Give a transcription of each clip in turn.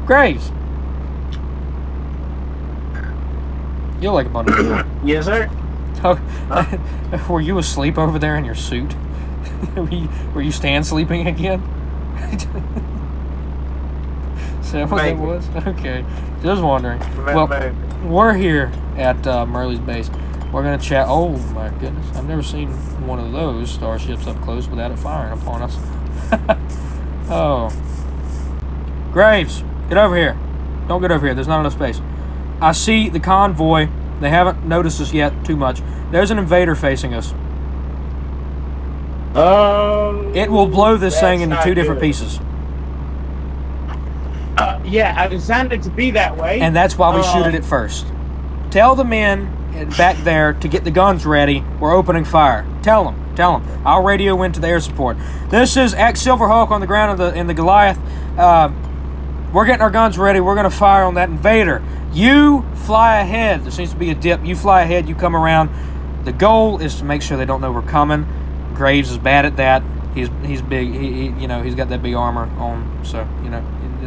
Graves! You're like a bundle. Yes, sir. Oh, were you asleep over there in your suit? were you stand sleeping again? Is that what that was? Okay. Just wondering. Well, we're here at Merle's base. We're going to chat. Oh, my goodness. I've never seen one of those starships up close without it firing upon us. Oh. Graves, get over here. Don't get over here. There's not enough space. I see the convoy. They haven't noticed us yet too much. There's an invader facing us. It will blow this thing into two different pieces. Yeah, I designed it to be that way. And that's why we shoot at it first. Tell the men back there to get the guns ready. We're opening fire. Tell them. I'll radio into the air support. This is Axe Silverhawk on the ground in the Goliath. We're getting our guns ready. We're going to fire on that invader. You fly ahead. There seems to be a dip. You fly ahead. You come around. The goal is to make sure they don't know we're coming. Graves is bad at that. He's big. He's got that big armor on. So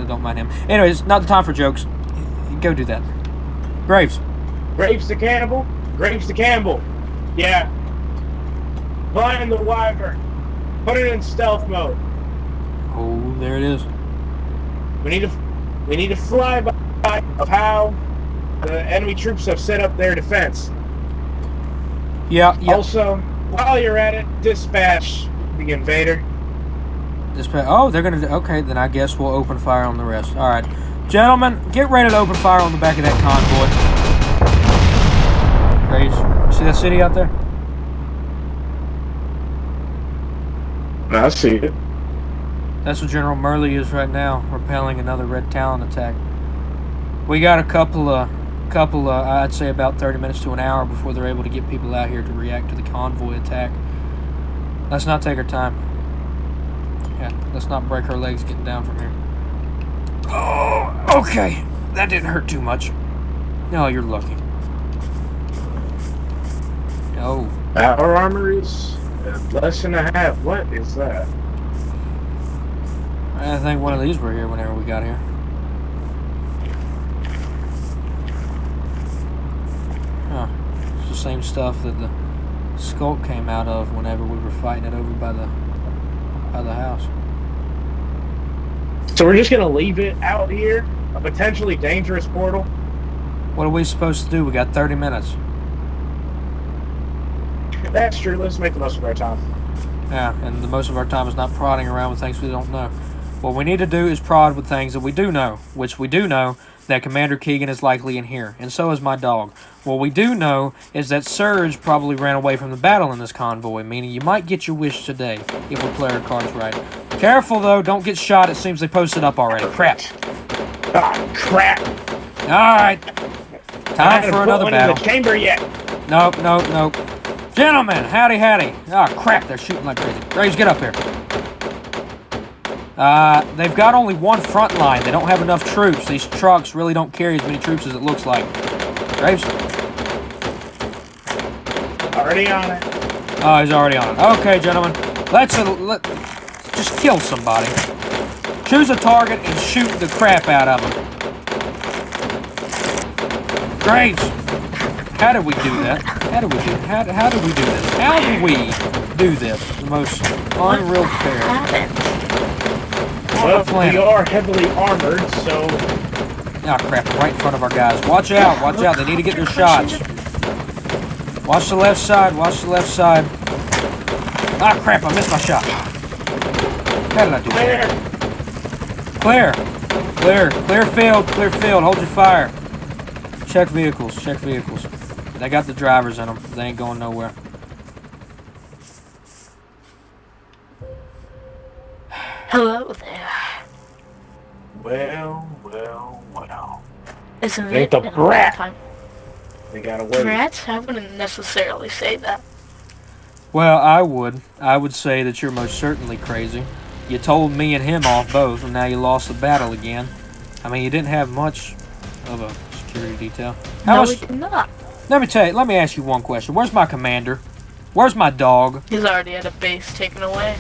don't mind him. Anyways, not the time for jokes. Go do that. Graves. Graves to Campbell. Yeah. Flying the Wyvern. Put it in stealth mode. Oh, there it is. We need to fly by of how the enemy troops have set up their defense. Yeah. Also, while you're at it, dispatch the invader. Oh, they're gonna. Okay, then I guess we'll open fire on the rest. All right, gentlemen, get ready to open fire on the back of that convoy. Graves, see that city out there? I see it. That's what General Merle is right now, repelling another Red Talon attack. We got a couple of, I'd say about 30 minutes to an hour before they're able to get people out here to react to the convoy attack. Let's not take our time. Yeah, let's not break our legs getting down from here. Oh, okay. That didn't hurt too much. No, you're lucky. Oh. Our armor is less than a half. What is that? I think one of these were here whenever we got here. Huh. It's the same stuff that the Skulk came out of whenever we were fighting it over by the house. So we're just gonna leave it out here, a potentially dangerous portal? What are we supposed to do? We got 30 minutes. That's true. Let's make the most of our time. Yeah, and the most of our time is not prodding around with things we don't know. What we need to do is prod with things that we do know, which we do know that Commander Keegan is likely in here, and so is my dog. What we do know is that Serge probably ran away from the battle in this convoy, meaning you might get your wish today if we play our cards right. Careful, though. Don't get shot. It seems they posted up already. Crap. Ah, crap. All right. Time for another battle. In the chamber yet? Nope. Gentlemen, howdy. Ah, crap. They're shooting like crazy. Graves, get up here. They've got only one front line. They don't have enough troops. These trucks really don't carry as many troops as it looks like. Graves? Already on it. Oh, he's already on it. Okay, gentlemen. Let's just kill somebody. Choose a target and shoot the crap out of them. Graves! How do we do that? How do we do this? How do we do this? The most unreal pair. Well, we are heavily armored, so... Ah, crap, right in front of our guys. Watch out, they need to get their shots. Watch the left side. Ah, crap, I missed my shot. How did I do that? Clear field, hold your fire. Check vehicles. They got the drivers in them. They ain't going nowhere. Hello there. Well. Isn't Ain't it the been a long brat. time? They gotta wait. Brat? I wouldn't necessarily say that. Well, I would say that you're most certainly crazy. You told me and him off both, and now you lost the battle again. I mean, you didn't have much of a security detail. We did not. Let me ask you one question. Where's my commander? Where's my dog? He's already at a base taken away.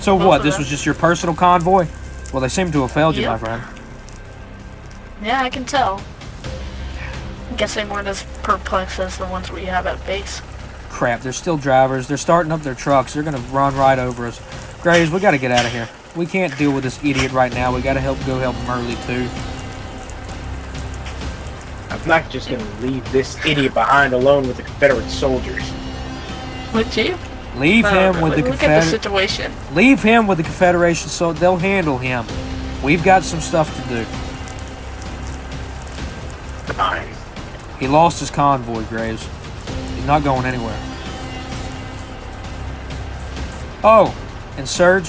So what, this was just your personal convoy? Well, they seem to have failed you, Yep. my friend. Yeah, I can tell. I guess they weren't as perplexed as the ones we have at base. Crap, they're still drivers. They're starting up their trucks. They're gonna run right over us. Graves, we gotta get out of here. We can't deal with this idiot right now. We gotta go help Merle too. I'm not just gonna leave this idiot behind alone with the Confederate soldiers. Would you? Leave him with the Look at the situation. Leave him with the Confederation, so they'll handle him. We've got some stuff to do. Fine. He lost his convoy, Graves. He's not going anywhere. Oh, and Serge,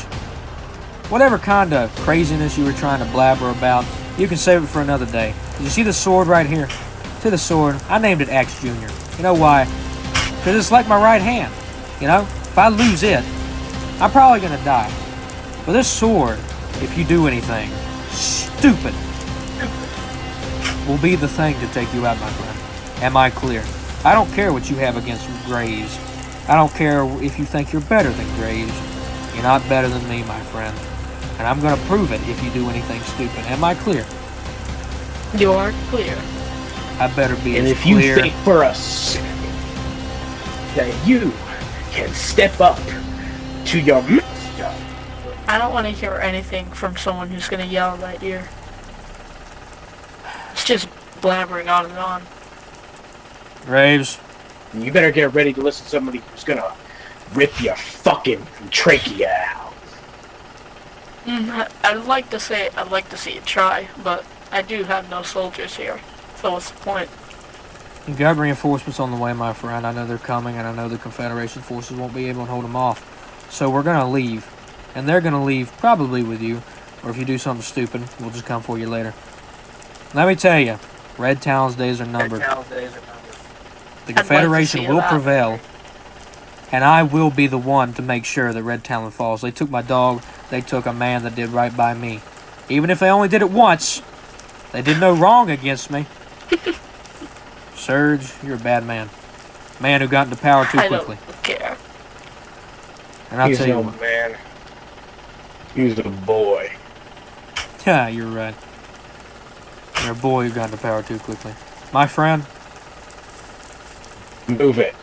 whatever kind of craziness you were trying to blabber about, you can save it for another day. Did you see the sword right here? See the sword? I named it Axe Jr. You know why? Because it's like my right hand. You know? If I lose it, I'm probably going to die. But this sword, if you do anything stupid, will be the thing to take you out, my friend. Am I clear? I don't care what you have against Graves. I don't care if you think you're better than Graves. You're not better than me, my friend. And I'm going to prove it if you do anything stupid. Am I clear? You are clear. I better be And as if you clear. think for a second that you can step up to your master, I don't want to hear anything from someone who's going to yell in my ear. It's just blabbering on and on. Graves, you better get ready to listen to somebody who's gonna rip your fucking trachea out. I'd like to say I'd like to see you try, but I do have no soldiers here. So what's the point? you got reinforcements on the way, my friend. I know they're coming, and I know the Confederation forces won't be able to hold them off. So we're going to leave. And they're going to leave probably with you. Or if you do something stupid, we'll just come for you later. Let me tell you, Red Talon's days are numbered. The Confederation will prevail. And I will be the one to make sure that Red Talon falls. They took my dog. They took a man that did right by me. Even if they only did it once, they did no wrong against me. Serge, you're a bad man. Man who got into power too quickly. I don't care. And I'll He's tell you no what. man. He's a boy. Yeah, you're right. You're a boy who got into power too quickly. My friend, Move it.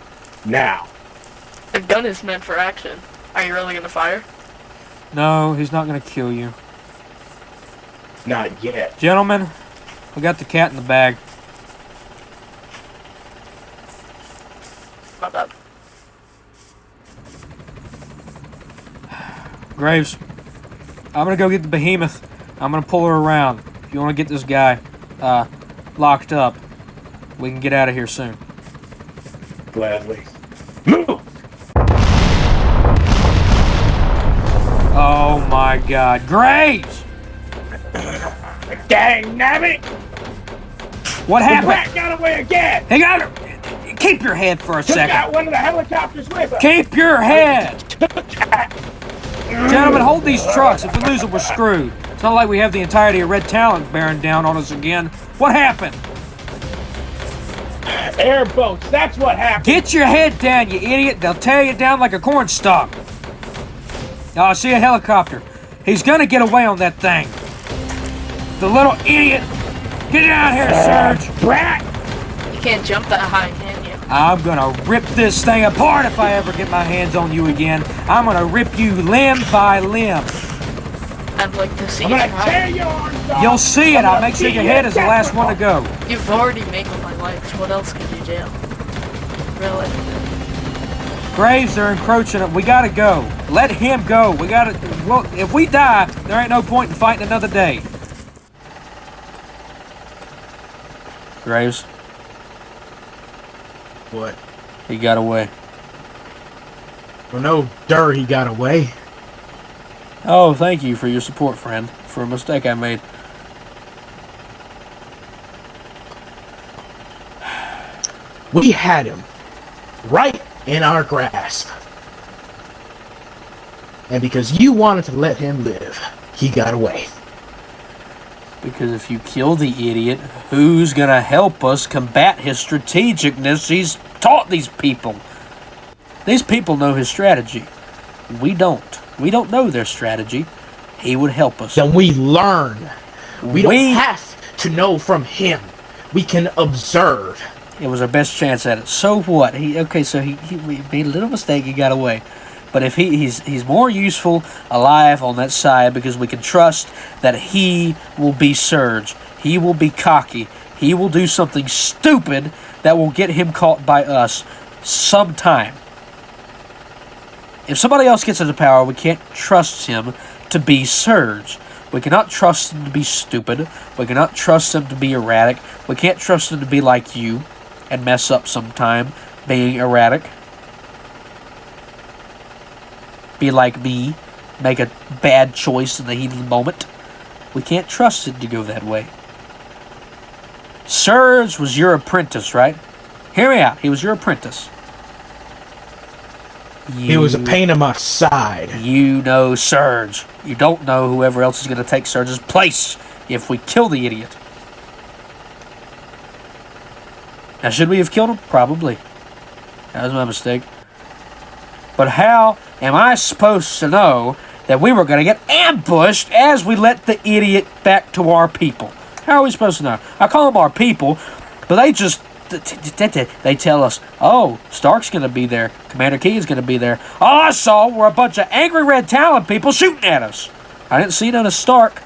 Now. The gun is meant for action. Are you really gonna fire? no, he's not going to kill you. Not yet. Gentlemen, we got the cat in the bag. My bad. Graves, I'm going to go get the behemoth. I'm going to pull her around. If you want to get this guy locked up, we can get out of here soon. Gladly. Move! Oh my God. Graves! Dang nabbit! What The happened? brat got away again! Hey, got keep your head for a Took second. out one of the helicopters with us! Keep your head! Gentlemen, hold these trucks. If we lose them, we're screwed. It's not like we have the entirety of Red Talon bearing down on us again. What happened? Airboats, that's what happened! Get your head down, you idiot. They'll tear you down like a cornstalk. Oh, I see a helicopter. He's gonna get away on that thing. The little idiot. Get down here, Serge. Brat! You can't jump that high, can you? I'm gonna rip this thing apart if I ever get my hands on you again. I'm gonna rip you limb by limb. I'd like to see I'm you gonna tear try. your arms off! You'll see it. I'm I'll gonna make sure beat your you head to is the death last with one to go. You've already mangled my legs. What else can you do? Really? Graves, they're encroaching. We gotta go. Let him go. We gotta. Well, if we die, there ain't no point in fighting another day. Graves, What? he got away. Well, no he got away. Oh, thank you for your support, friend. For a mistake I made. We had him right in our grasp. And because you wanted to let him live, he got away. Because if you kill the idiot, who's gonna help us combat his strategicness he's taught these people? These people know his strategy. We don't. We don't know their strategy. He would help us. Then we learn. We don't have to know from him. We can observe. It was our best chance at it. So what? He made a little mistake. He got away. But if he's more useful alive on that side because we can trust that he will be Serge. He will be cocky. He will do something stupid that will get him caught by us sometime. If somebody else gets into power, we can't trust him to be Serge. We cannot trust him to be stupid. We cannot trust him to be erratic. We can't trust him to be like you and mess up sometime being erratic. Be like me, make a bad choice in the heat of the moment. We can't trust him to go that way. Serge was your apprentice, right? Hear me out. He was your apprentice. He was a pain in my side. You know Serge. You don't know whoever else is going to take Serge's place if we kill the idiot. Now, should we have killed him? Probably. That was my mistake. But how am I supposed to know that we were going to get ambushed as we let the idiot back to our people? How are we supposed to know? I call them our people, but they just... They tell us, oh, Stark's going to be there. Commander Key is going to be there. All I saw were a bunch of angry Red Talon people shooting at us. I didn't see none of Stark.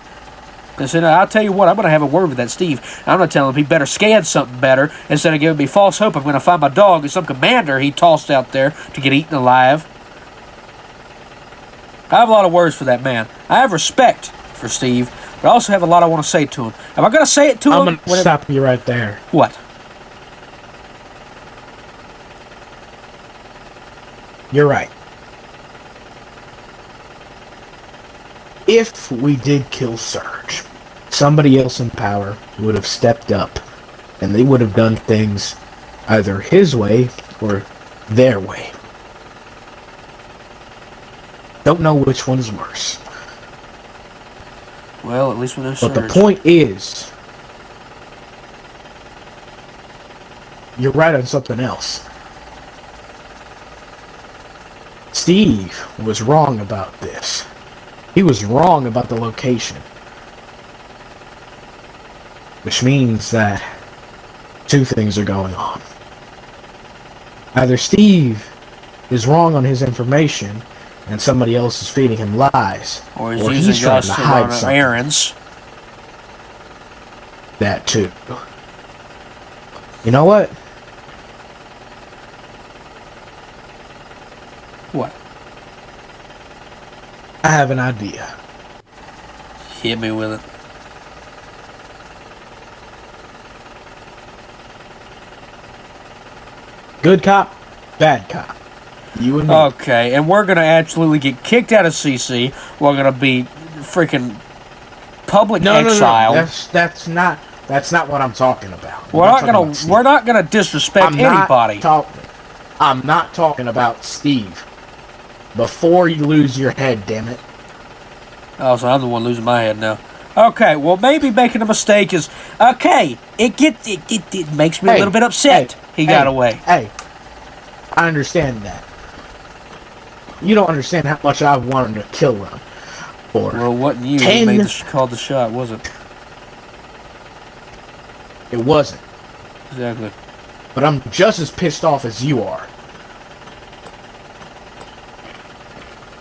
I said, I'll tell you what, I'm going to have a word with that Steve. I'm going to tell him he better scan something better instead of giving me false hope. I'm going to find my dog and some commander he tossed out there to get eaten alive. I have a lot of words for that man. I have respect for Steve, but I also have a lot I want to say to him. Am I going to say it to him? I'm going to stop you right there. What? You're right. If we did kill Serge, somebody else in power would have stepped up, and they would have done things either his way or their way. Don't know which one's worse. Well, at least we know Serge. But the point is, you're right on something else. Steve was wrong about this. He was wrong about the location. Which means that two things are going on. Either Steve is wrong on his information and somebody else is feeding him lies, or he's trying to hide something. Errands. That too. You know what? What? I have an idea. Hit me with it. Good cop, bad cop. You and me. Okay, and we're gonna absolutely get kicked out of CC. We're gonna be freaking public exile. No. That's not what I'm talking about. We're not gonna disrespect anybody. I'm not talking about Steve. Before you lose your head, damn it. Oh, so I'm the one losing my head now. Okay, well maybe making a mistake is okay. It makes me a little bit upset. He got away. Hey, I understand that. You don't understand how much I wanted to kill him. Well, wasn't you who called the shot, was it? It wasn't. Exactly. But I'm just as pissed off as you are.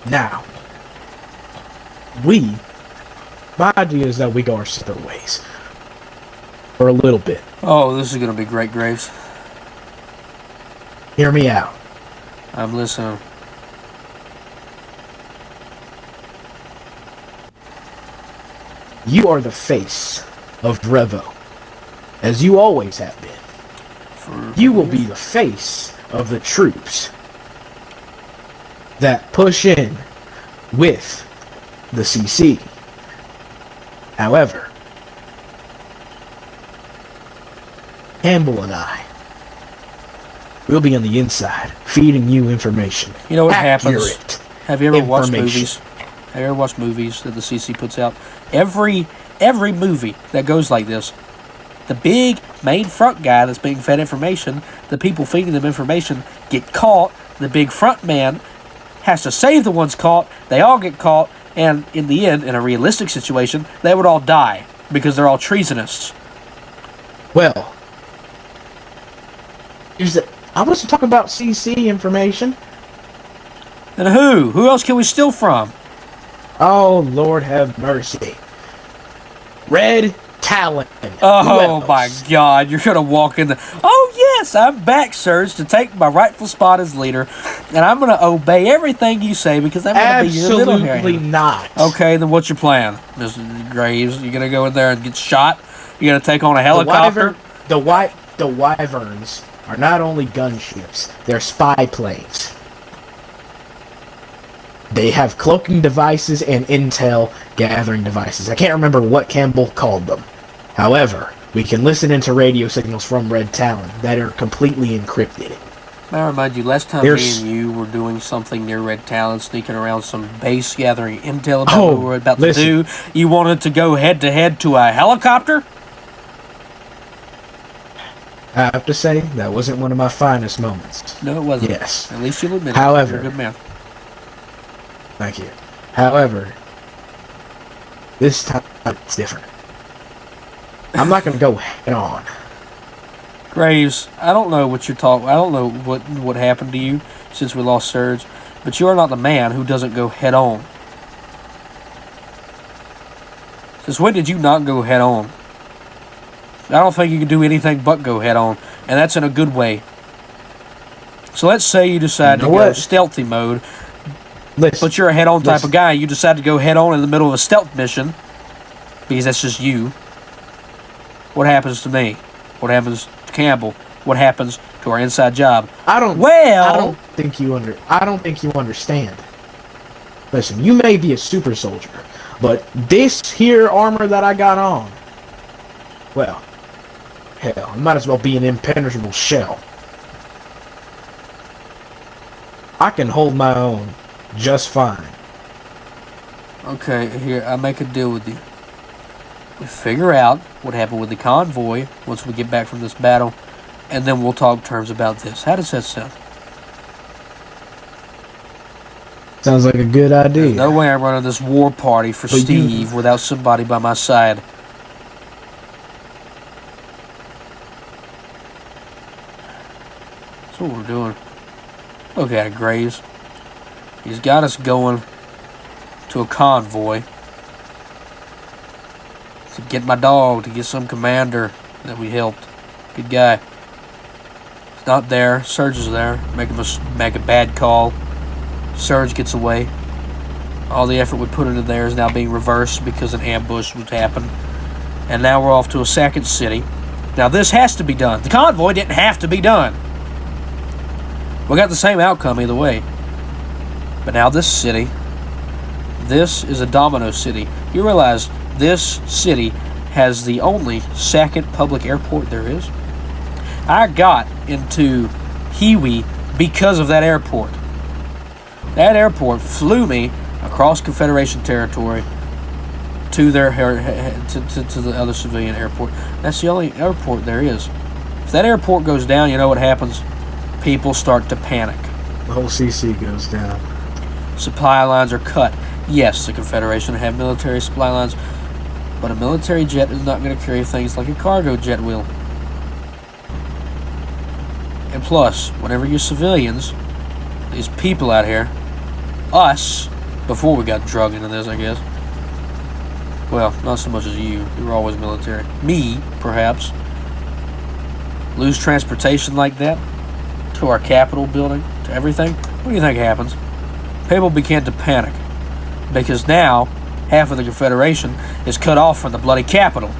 Now, my idea is that we go our separate ways. For a little bit. Oh, this is going to be great, Graves. Hear me out. I'm listening. You are the face of Revo, as you always have been. You will be the face of the troops that push in with the CC. However, Campbell and I will be on the inside, feeding you information. You know what happens? Have you ever watched movies? Have you ever watched movies that the CC puts out? Every movie that goes like this, the big main front guy that's being fed information, the people feeding them information get caught. The big front man has to save the ones caught. They all get caught, and in the end, in a realistic situation, they would all die because they're all treasonists. Well, I wasn't talking about CC information. And who? Who else can we steal from? Oh, Lord have mercy. Red Talon. Oh my God, you're gonna walk in the... Oh yes, I'm back, Serge, to take my rightful spot as leader, and I'm gonna obey everything you say because I'm gonna be your little hand. Absolutely not. Okay, then what's your plan, Mr. Graves? You gonna go in there and get shot? You gonna take on a helicopter? The Wyverns are not only gunships, they're spy planes. They have cloaking devices and intel gathering devices. I can't remember what Campbell called them. However, we can listen into radio signals from Red Talon that are completely encrypted. I remind you, last time me and you were doing something near Red Talon, sneaking around some base, gathering intel about what we were about to do. You wanted to go head-to-head to a helicopter? I have to say, that wasn't one of my finest moments. No, it wasn't. Yes. At least you'll admit However, you're a good man. Thank you. However, this time it's different. I'm not going to go head on. Graves, I don't know what you're talking. I don't know what happened to you since we lost Serge, but you are not the man who doesn't go head on. Since when did you not go head on? I don't think you can do anything but go head on, and that's in a good way. So let's say you decide to go stealthy mode, but you're a head on type of guy. You decide to go head on in the middle of a stealth mission because that's just you. What happens to me? What happens to Campbell? What happens to our inside job? I don't think you understand. Listen, you may be a super soldier, but this here armor that I got on, well, hell, it might as well be an impenetrable shell. I can hold my own just fine. Okay, here, I make a deal with you. We figure out what happened with the convoy once we get back from this battle, and then we'll talk terms about this. How does that sound? Sounds like a good idea. There's no way I'm running this war party for Steve without somebody by my side. That's what we're doing. Look at it, Graves. He's got us going to a convoy to get my dog, to get some commander that we helped. Good guy. He's not there. Serge is there. Make a bad call. Serge gets away. All the effort we put into there is now being reversed because an ambush would happen. And now we're off to a second city. Now this has to be done. The convoy didn't have to be done. We got the same outcome either way. But now this city, this is a domino city. You realize this city has the only second public airport there is? I got into Hiwi because of that airport. That airport flew me across Confederation territory to their to the other civilian airport. That's the only airport there is. If that airport goes down, you know what happens? People start to panic. The whole CC goes down. Supply lines are cut. Yes, the Confederation have military supply lines, but a military jet is not going to carry things like a cargo jet will. And plus, whenever you're civilians, these people out here, us, before we got drugged into this, I guess. Well, not so much as you. You were always military. Me, perhaps. Lose transportation like that to our Capitol building, to everything. What do you think happens? People began to panic because now half of the Confederation is cut off from the bloody Capitol.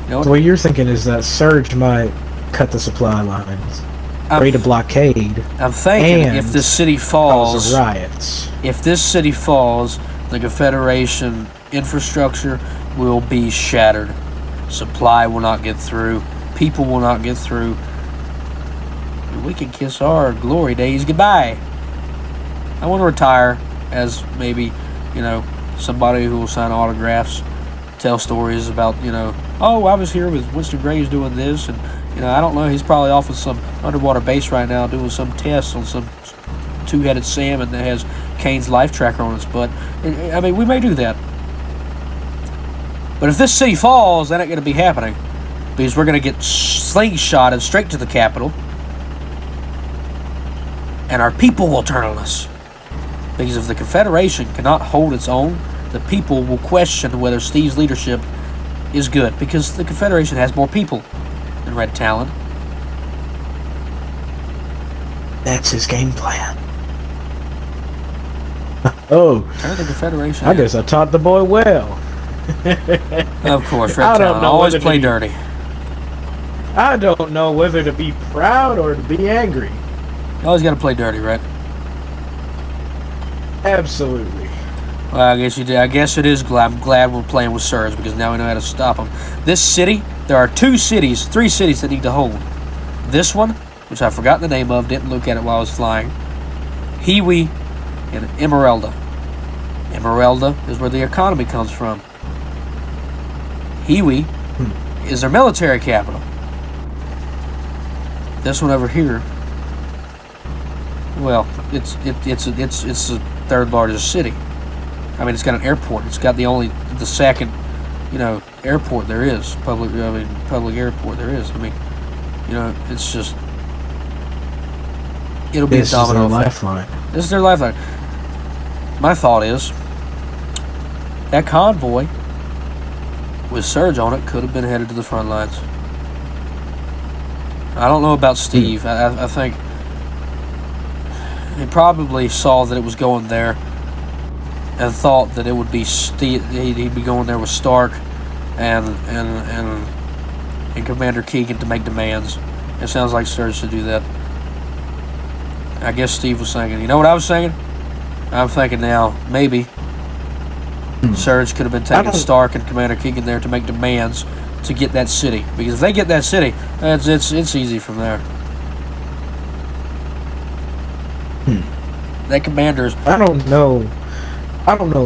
You know, so what you're thinking is that Serge might cut the supply lines, create a blockade. I'm thinking if this city falls, cause riots. If this city falls, the Confederation infrastructure will be shattered. Supply will not get through. People will not get through. We can kiss our glory days goodbye. I want to retire as maybe, somebody who will sign autographs, tell stories about, oh, I was here with Winston Graves doing this, and, I don't know, he's probably off at some underwater base right now doing some tests on some two-headed salmon that has Kane's life tracker on its butt. I mean, we may do that. But if this city falls, that ain't going to be happening. Because we're going to get slingshotted straight to the capital. And our people will turn on us. Because if the Confederation cannot hold its own, the people will question whether Steve's leadership is good. Because the Confederation has more people than Red Talon. That's his game plan. Oh, Turn the Confederation I in. guess I taught the boy well. Of course, I Red don't Talon know always whether to play be- dirty. I don't know whether to be proud or to be angry. You always got to play dirty, right? Absolutely. Well, I guess you did. I guess it is. I'm glad we're playing with Serge because now we know how to stop them. This city, there are three cities that need to hold. This one, which I forgot the name of, didn't look at it while I was flying. Hiwi and Emeralda. Emeralda is where the economy comes from. Hiwi is their military capital. This one over here, well, it's the third largest city. I mean, it's got an airport. It's got the second, airport there is. Public airport there is. I mean, it's just, it'll be a domino effect. Lifeline. This is their lifeline. My thought is, that convoy with Serge on it could have been headed to the front lines. I don't know about Steve. I think he probably saw that it was going there and thought that it would be he'd be going there with Stark and Commander Keegan to make demands. It sounds like Serge to do that. I guess Steve was thinking. You know what I was thinking? I'm thinking now, maybe Serge could have been taking Stark and Commander Keegan there to make demands to get that city. Because if they get that city, it's easy from there. That commander's... I don't know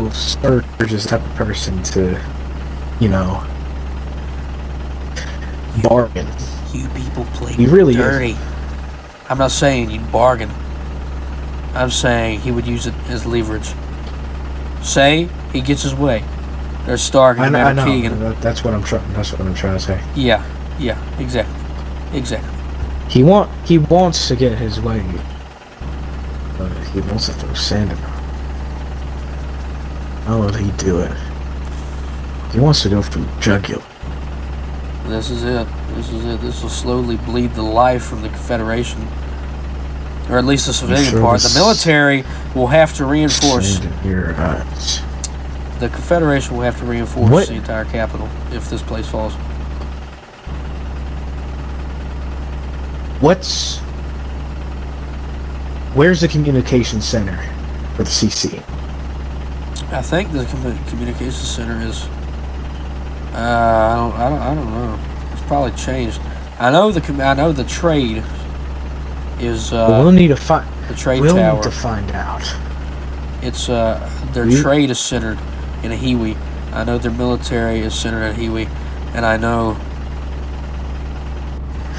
if Serge is the type of person to, bargain. You people play He really dirty. is. I'm not saying you'd bargain. I'm saying he would use it as leverage. Say he gets his way. There's Stark and I Commander know. Keegan. That's what I'm trying to say. Yeah, exactly. He wants to get his way, but he wants to throw sand in him. How would he do it? He wants to go for the jugular. This is it. This will slowly bleed the life from the Confederation. Or at least the civilian part. The military will have to reinforce. The Confederation will have to reinforce the entire capital if this place falls. Where's the communication center for the CC? I think the communication center is. I don't know. It's probably changed. I know the trade is. We'll need to find. The trade tower. tower. Need to find out. It's their trade is centered in Hiwi. I know their military is centered in Hiwi, and I know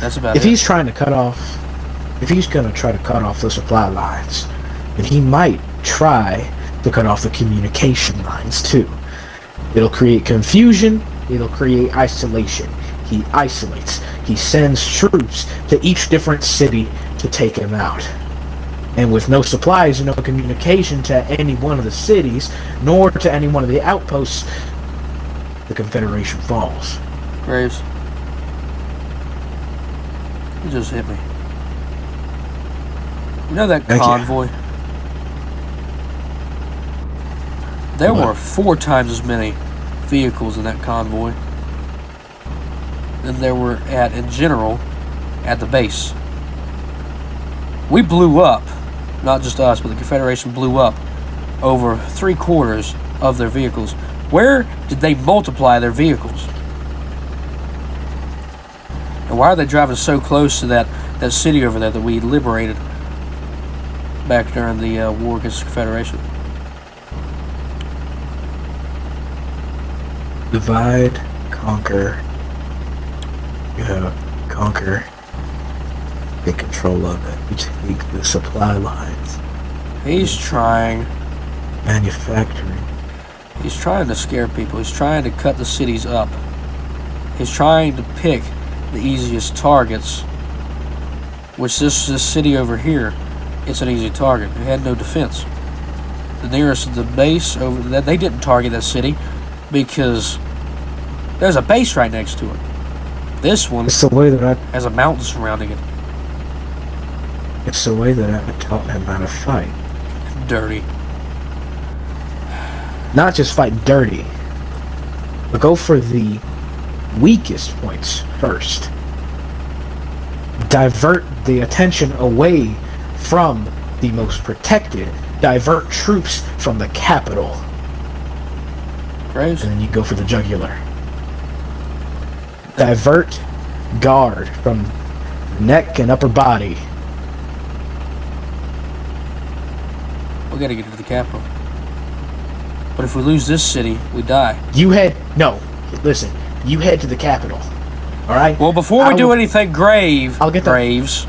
that's about it. If he's going to try to cut off the supply lines, then he might try to cut off the communication lines too. It'll create confusion. It'll create isolation. He isolates. He sends troops to each different city to take him out. And with no supplies and no communication to any one of the cities, nor to any one of the outposts, the Confederation falls. Graves, you just hit me. You know that convoy? There were 4 times as many vehicles in that convoy than there were in general at the base. We blew up, not just us, but the Confederation blew up over 3/4 of their vehicles. Where did they multiply their vehicles? And why are they driving so close to that city over there that we liberated back during the war against the Confederation? Divide, conquer. You have conquer. Get control of it. You take the supply lines. He's trying. Manufacturing. He's trying to scare people. He's trying to cut the cities up. He's trying to pick the easiest targets. Which this city over here, it's an easy target. It had no defense. The nearest the base over that, they didn't target that city because there's a base right next to it. This one It's the way that I. has a mountain surrounding it. It's the way that I taught him how to fight. Dirty. Not just fight dirty, but go for the weakest points first. Divert the attention away from the most protected. Divert troops from the capital. Graves? And then you go for the jugular. Divert guard from neck and upper body. We gotta get to the capital. But if we lose this city, we die. You head. No, listen. You head to the capital. Alright? Well, before we do anything I'll get that. Graves,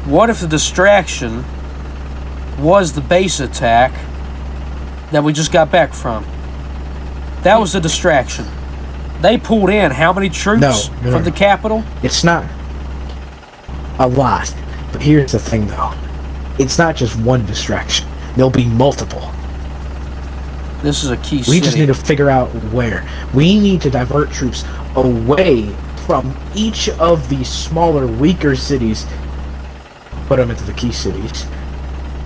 what if the distraction was the base attack that we just got back from? That was the distraction. They pulled in how many troops from the capital? It's not a lot. But here's the thing, though. It's not just one distraction. There'll be multiple. This is a key city. We just need to figure out where. We need to divert troops away from each of these smaller, weaker cities. Put them into the key cities.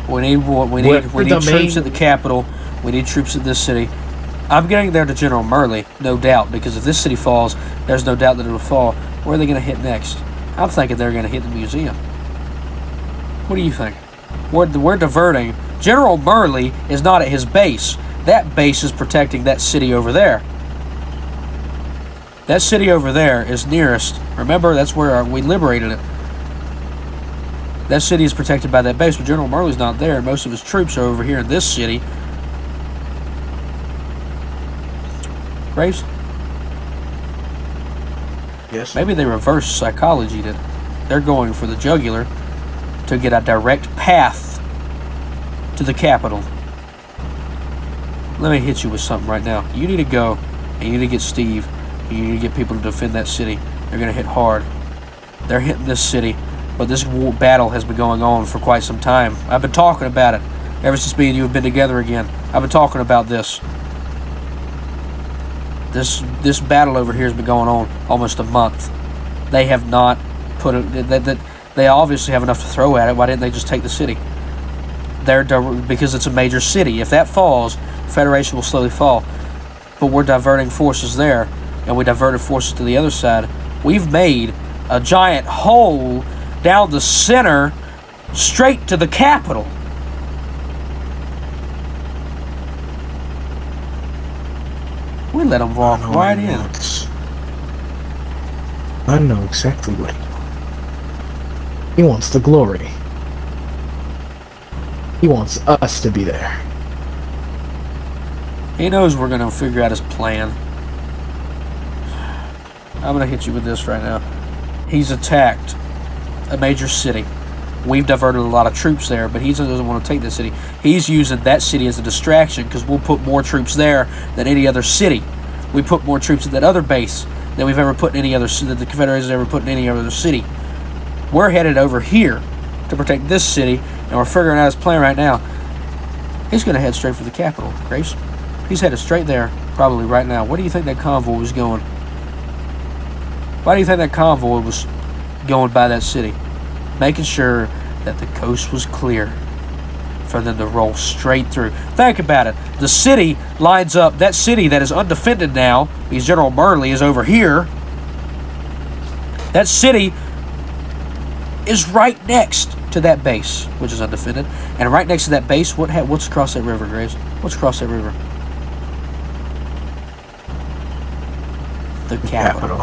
We need troops at the capital. We need troops at this city. I'm getting there to General Murley, no doubt, because if this city falls, there's no doubt that it'll fall. Where are they going to hit next? I'm thinking they're going to hit the museum. What do you think? We're diverting. General Murley is not at his base. That base is protecting that city over there. That city over there is nearest. Remember, that's where we liberated it. That city is protected by that base, but General Murley's not there. Most of his troops are over here in this city. Graves? Yes. Maybe they reverse psychology it. They're going for the jugular to get a direct path to the capital. Let me hit you with something right now. You need to go and you need to get Steve and you need to get people to defend that city. They're going to hit hard. They're hitting this city, but this battle has been going on for quite some time. I've been talking about it ever since me and you have been together again. I've been talking about this. This battle over here has been going on almost a month. They have not put it. They obviously have enough to throw at it. Why didn't they just take the city? Because it's a major city. If that falls, Federation will slowly fall. But we're diverting forces there, and we diverted forces to the other side. We've made a giant hole down the center, straight to the capital. We let him walk right in. I know exactly what he wants. He wants the glory. He wants us to be there. He knows we're going to figure out his plan. I'm going to hit you with this right now. He's attacked a major city. We've diverted a lot of troops there, but he doesn't want to take that city. He's using that city as a distraction because we'll put more troops there than any other city. We put more troops at that other base than we've ever put in any other city, that the Confederations ever put in any other city. We're headed over here to protect this city, and we're figuring out his plan right now. He's going to head straight for the capital, Grace. He's headed straight there, probably right now. Where do you think that convoy was going? Why do you think that convoy was going by that city? Making sure that the coast was clear for them to roll straight through. Think about it. The city lines up, that city that is undefended now, because General Murley is over here. That city is right next to that base, which is undefended. And right next to that base, what's across that river, Graves? What's across that river? The capital.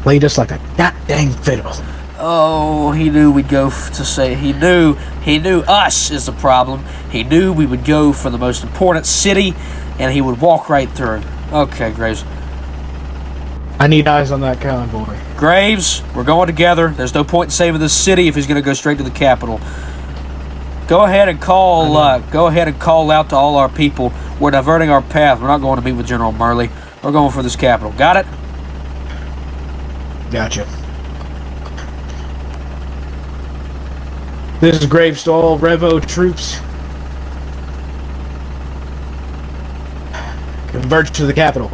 Played us like a goddamn fiddle. Oh, he knew we'd go to say, he knew us is the problem. He knew we would go for the most important city, and he would walk right through. Okay, Graves. I need eyes on that convoy. Graves, we're going together. There's no point in saving this city if he's going to go straight to the capital. Go ahead and call. Go ahead and call out to all our people. We're diverting our path. We're not going to meet with General Murley. We're going for this capital. Got it? Gotcha. This is Graves to all Revo troops. Converge to the capital.